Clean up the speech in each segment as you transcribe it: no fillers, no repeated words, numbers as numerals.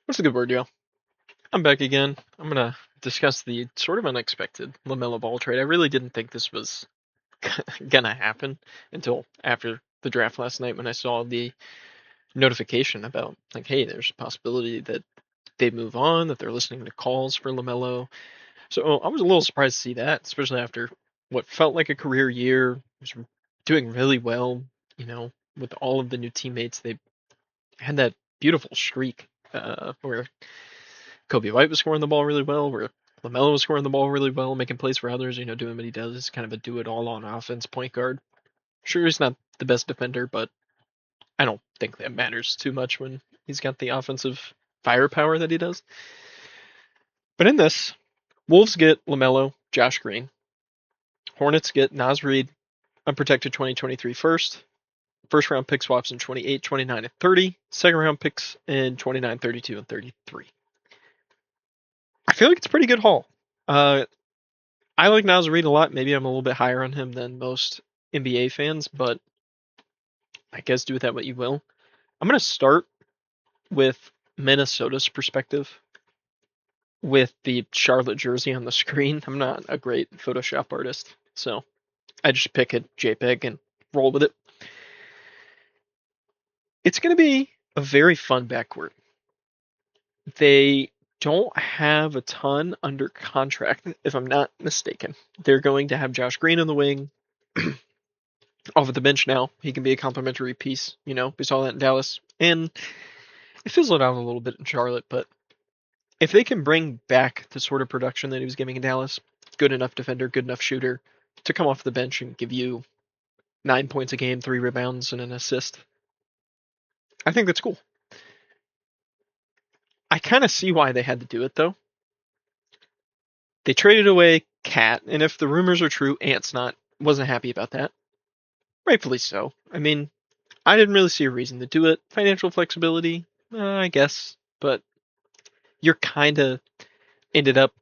What's the good word, yo? I'm back again. I'm gonna discuss the sort of unexpected LaMelo Ball trade. I really didn't think this was gonna happen until after the draft last night when I saw the notification about like, hey, there's a possibility that they move on, that they're listening to calls for LaMelo. So I was a little surprised to see that, especially after what felt like a career year. He was doing really well, with all of the new teammates. They had that beautiful streak where Kobe White was scoring the ball really well, where LaMelo was scoring the ball really well, making plays for others, doing what he does. He's kind of a do it all on offense point guard. Sure, he's not the best defender, but I don't think that matters too much when he's got the offensive firepower that he does. But in this, Wolves get LaMelo, Josh Green. Hornets get Naz Reid, unprotected 2023 first round pick swaps in 28, 29, and 30, second round picks in 29, 32, and 33. I feel like it's a pretty good haul. I like Naz Reid a lot. Maybe I'm a little bit higher on him than most NBA fans, but I guess do with that what you will. I'm going to start with Minnesota's perspective with the Charlotte jersey on the screen. I'm not a great Photoshop artist, so I just pick a JPEG and roll with it. It's going to be a very fun backcourt. They don't have a ton under contract, if I'm not mistaken. They're going to have Josh Green on the wing. Off of the bench now. He can be a complimentary piece. We saw that in Dallas. And it fizzled out a little bit in Charlotte, but if they can bring back the sort of production that he was giving in Dallas, good enough defender, good enough shooter, to come off the bench and give you 9 points a game, 3 rebounds, and an assist, I think that's cool. I kind of see why they had to do it, though. They traded away Cat, and if the rumors are true, Ant's wasn't happy about that. Rightfully so. I mean, I didn't really see a reason to do it. Financial flexibility, I guess, but you're kind of ended up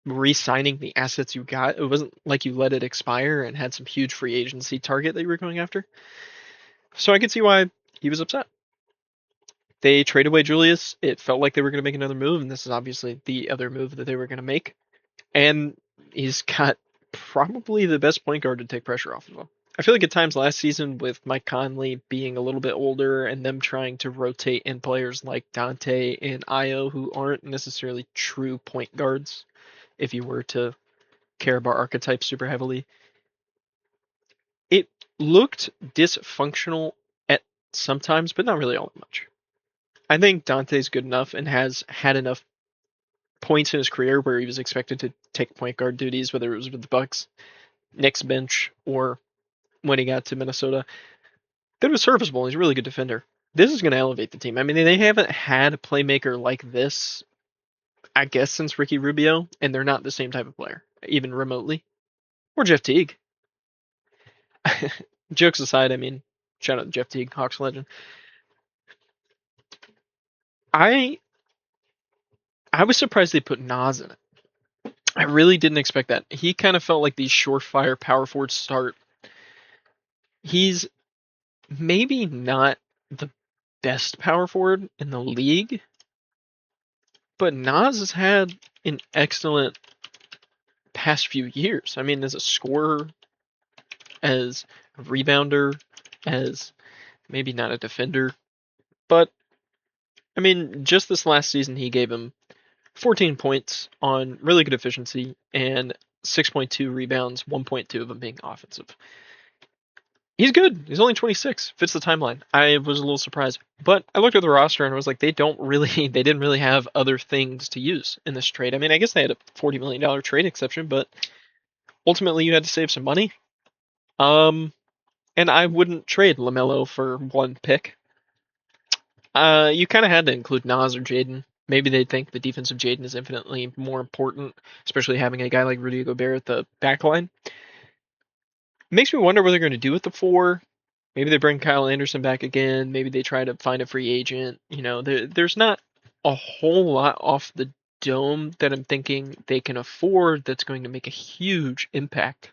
re-signing the assets you got. It wasn't like you let it expire and had some huge free agency target that you were going after. So I could see why he was upset. They trade away Julius. It felt like they were going to make another move, and this is obviously the other move that they were going to make. And he's got probably the best point guard to take pressure off of him. I feel like at times last season with Mike Conley being a little bit older and them trying to rotate in players like Dante and Io who aren't necessarily true point guards, if you were to care about archetypes super heavily, it looked dysfunctional at sometimes, but not really all that much. I think Dante's good enough and has had enough points in his career where he was expected to take point guard duties, whether it was with the Bucks, Knicks bench, or when he got to Minnesota, that was serviceable. He's a really good defender. This is going to elevate the team. I mean, they haven't had a playmaker like this, I guess, since Ricky Rubio, and they're not the same type of player, even remotely. Or Jeff Teague. Jokes aside, I mean, shout out to Jeff Teague, Hawks legend. I I was surprised they put Nas in it. I really didn't expect that. He kind of felt like the surefire power forward start. He's maybe not the best power forward in the league, but Nas has had an excellent past few years. I mean, as a scorer, as a rebounder, as maybe not a defender, but I mean, just this last season, he gave him 14 points on really good efficiency and 6.2 rebounds, 1.2 of them being offensive. He's good. He's only 26. Fits the timeline. I was a little surprised, but I looked at the roster and was like, they didn't really have other things to use in this trade. I mean, I guess they had a $40 million trade exception, but ultimately you had to save some money. And I wouldn't trade LaMelo for one pick. You kind of had to include Nas or Jaden. Maybe they think the defense of Jaden is infinitely more important, especially having a guy like Rudy Gobert at the back line. Makes me wonder what they're going to do with the four. Maybe they bring Kyle Anderson back again. Maybe they try to find a free agent. There's not a whole lot off the dome that I'm thinking they can afford that's going to make a huge impact.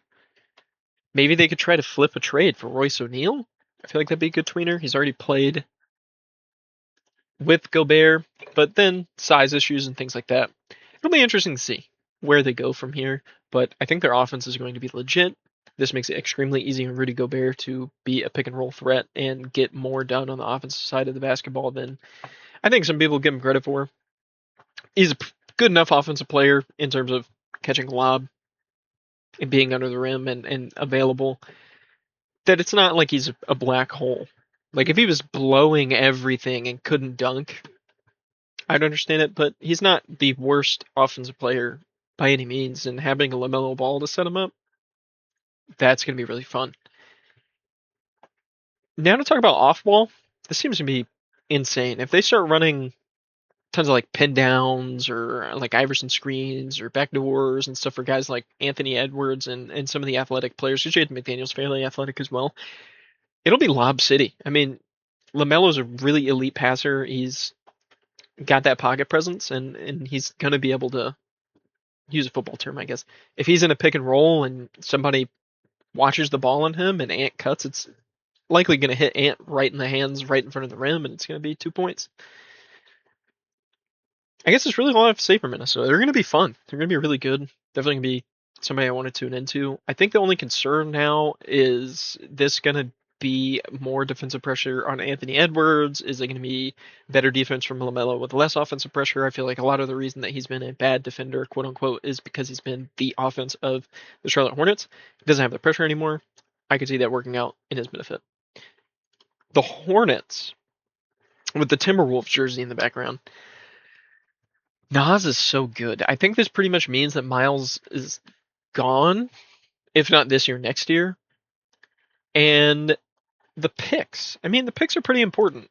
Maybe they could try to flip a trade for Royce O'Neal. I feel like that'd be a good tweener. He's already played with Gobert. But then size issues and things like that. It'll be interesting to see where they go from here. But I think their offense is going to be legit. This makes it extremely easy on Rudy Gobert to be a pick and roll threat and get more done on the offensive side of the basketball than I think some people give him credit for. He's a good enough offensive player in terms of catching a lob and being under the rim and available that it's not like he's a black hole. Like if he was blowing everything and couldn't dunk, I'd understand it, but he's not the worst offensive player by any means, and having a LaMelo Ball to set him up, that's going to be really fun. Now to talk about off ball, this seems to be insane. If they start running tons of like pin downs or like Iverson screens or backdoors and stuff for guys like Anthony Edwards and some of the athletic players, because Jaden McDaniel's fairly athletic as well, it'll be Lob City. I mean, LaMelo's a really elite passer. He's got that pocket presence, and he's going to be able to use a football term, I guess. If he's in a pick and roll and somebody watches the ball on him and Ant cuts, it's likely going to hit Ant right in the hands, right in front of the rim, and it's going to be 2 points. I guess it's really all I have to say for Minnesota. They're going to be fun. They're going to be really good. Definitely going to be somebody I want to tune into. I think the only concern now is this going to be more defensive pressure on Anthony Edwards? Is it going to be better defense from LaMelo with less offensive pressure? I feel like a lot of the reason that he's been a bad defender, quote unquote, is because he's been the offense of the Charlotte Hornets. He doesn't have the pressure anymore. I could see that working out in his benefit. The Hornets, with the Timberwolves jersey in the background, Naz is so good. I think this pretty much means that Miles is gone, if not this year, next year. And the picks. I mean, the picks are pretty important.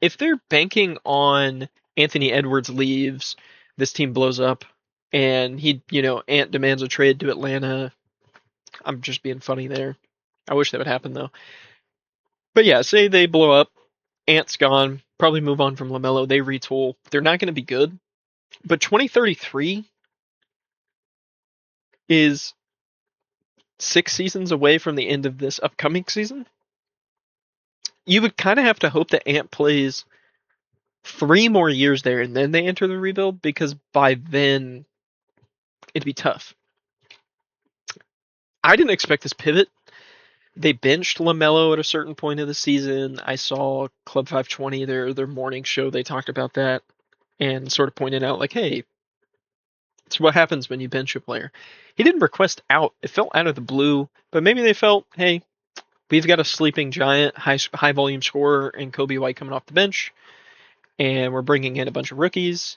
If they're banking on Anthony Edwards leaves, this team blows up, and Ant demands a trade to Atlanta. I'm just being funny there. I wish that would happen though. But yeah, say they blow up, Ant's gone, probably move on from LaMelo. They retool. They're not going to be good. But 2033 is 6 seasons away from the end of this upcoming season. You would kind of have to hope that Ant plays 3 more years there and then they enter the rebuild, because by then it'd be tough. I didn't expect this pivot. They benched LaMelo at a certain point of the season. I saw Club 520, their morning show, they talked about that and sort of pointed out like, hey, it's what happens when you bench a player. He didn't request out. It felt out of the blue, but maybe they felt, hey, we've got a sleeping giant, high volume scorer in Kobe White coming off the bench, and we're bringing in a bunch of rookies.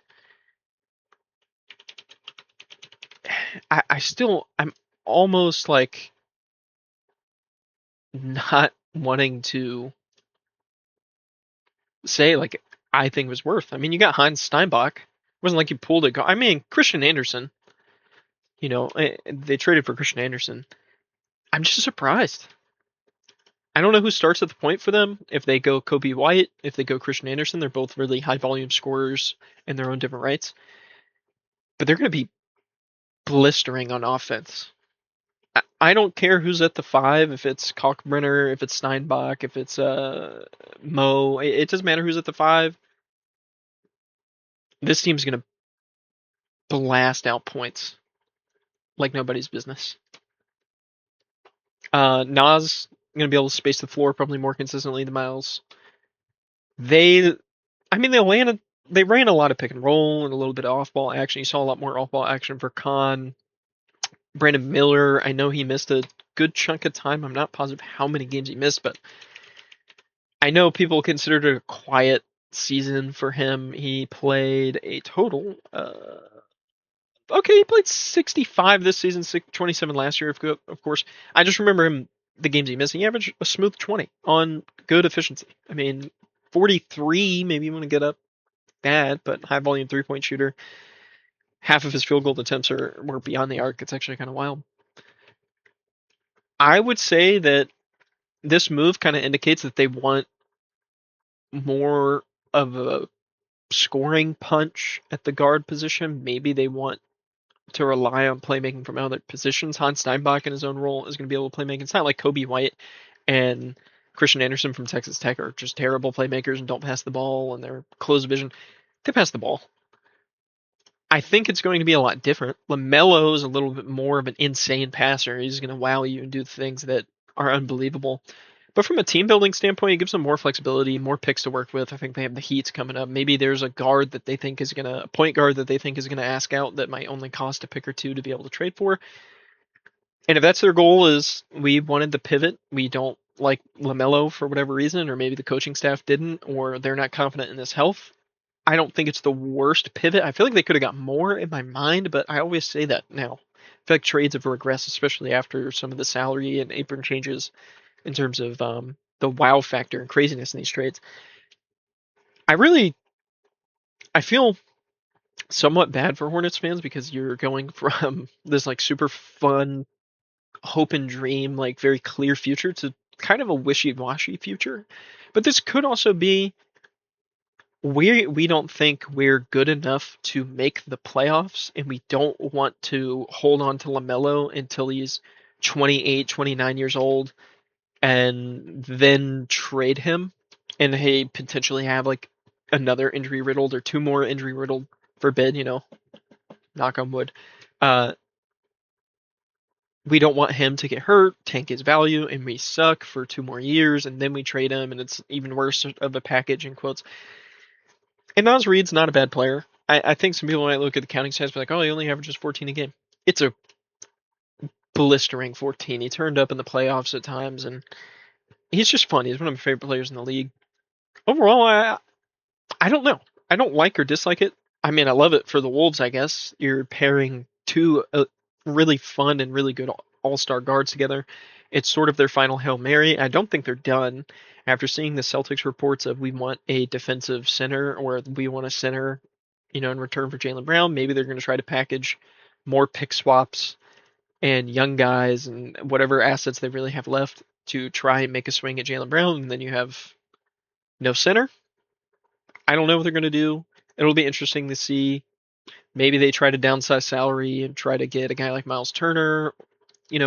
I'm almost like not wanting to say like I think it was worth. I mean, you got Heinz Steinbach. It wasn't like you pulled it. I mean, Christian Anderson. They traded for Christian Anderson. I'm just surprised. I don't know who starts at the point for them. If they go Kobe White, if they go Christian Anderson, they're both really high volume scorers in their own different rights. But they're going to be blistering on offense. I don't care who's at the 5, if it's Kalkbrenner, if it's Steinbach, if it's Mo. It doesn't matter who's at the 5. This team's going to blast out points like nobody's business. Naz going to be able to space the floor probably more consistently than Miles. They ran a lot of pick and roll and a little bit of off ball action. You saw a lot more off ball action for Khan. Brandon Miller, I know he missed a good chunk of time. I'm not positive how many games he missed, but I know people considered it a quiet season for him. He played a total. He played 65 this season, 27 last year, of course. I just remember him, the games he missed. He averaged a smooth 20 on good efficiency. I mean, 43, maybe you want to get up that, but high volume 3-point shooter. Half of his field goal attempts were beyond the arc. It's actually kind of wild. I would say that this move kind of indicates that they want more of a scoring punch at the guard position. Maybe they want to rely on playmaking from other positions. Hans Steinbach in his own role is going to be able to playmaking. It's not like Kobe White and Christian Anderson from Texas Tech are just terrible playmakers and don't pass the ball and they're close vision. They pass the ball. I think it's going to be a lot different. LaMelo is a little bit more of an insane passer. He's going to wow you and do things that are unbelievable. But from a team building standpoint, it gives them more flexibility, more picks to work with. I think they have the Heats coming up. Maybe there's a guard that they think is a point guard that they think is gonna ask out that might only cost a pick or two to be able to trade for. And if that's their goal, is we wanted the pivot, we don't like LaMelo for whatever reason, or maybe the coaching staff didn't, or they're not confident in his health. I don't think it's the worst pivot. I feel like they could have got more in my mind, but I always say that now. I feel like trades have regressed, especially after some of the salary and apron changes in terms of the wow factor and craziness in these trades. I really I feel somewhat bad for Hornets fans because you're going from this like super fun hope and dream, like very clear future to kind of a wishy-washy future. But this could also be we don't think we're good enough to make the playoffs, and we don't want to hold on to LaMelo until he's 28, 29 years old and then trade him and hey potentially have like another injury riddled or two more injury riddled, forbid, knock on wood. Uh, we don't want him to get hurt, tank his value, and we suck for 2 more years, and then we trade him, and it's even worse of a package in quotes. And Naz Reid's not a bad player. I think some people might look at the counting stats and be like, oh, he only averages 14 a game. It's a blistering 14. He turned up in the playoffs at times, and he's just fun. He's one of my favorite players in the league. Overall, I don't know. I don't like or dislike it. I mean, I love it for the Wolves, I guess. You're pairing two really fun and really good all-star guards together. It's sort of their final Hail Mary. I don't think they're done. After seeing the Celtics reports of we want a defensive center or we want a center, in return for Jaylen Brown, maybe they're going to try to package more pick swaps and young guys and whatever assets they really have left to try and make a swing at Jaylen Brown, and then you have no center. I don't know what they're going to do. It'll be interesting to see. Maybe they try to downsize salary and try to get a guy like Miles Turner,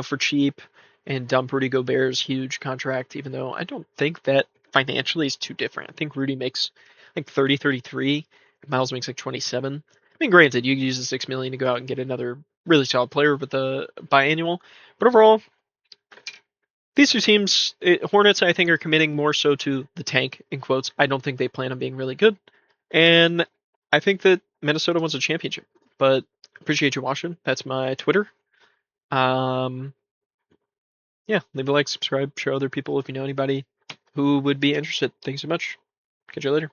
for cheap and dump Rudy Gobert's huge contract, even though I don't think that financially is too different. I think Rudy makes like 30, 33. Miles makes like 27. I mean, granted, you could use the 6 million to go out and get another really solid player with the biannual, but overall, these two teams, Hornets, I think, are committing more so to the tank, in quotes. I don't think they plan on being really good. And I think that Minnesota wants a championship. But appreciate you watching. That's my Twitter. Um, yeah, leave a like, subscribe, share other people if you know anybody who would be interested. Thanks so much. Catch you later.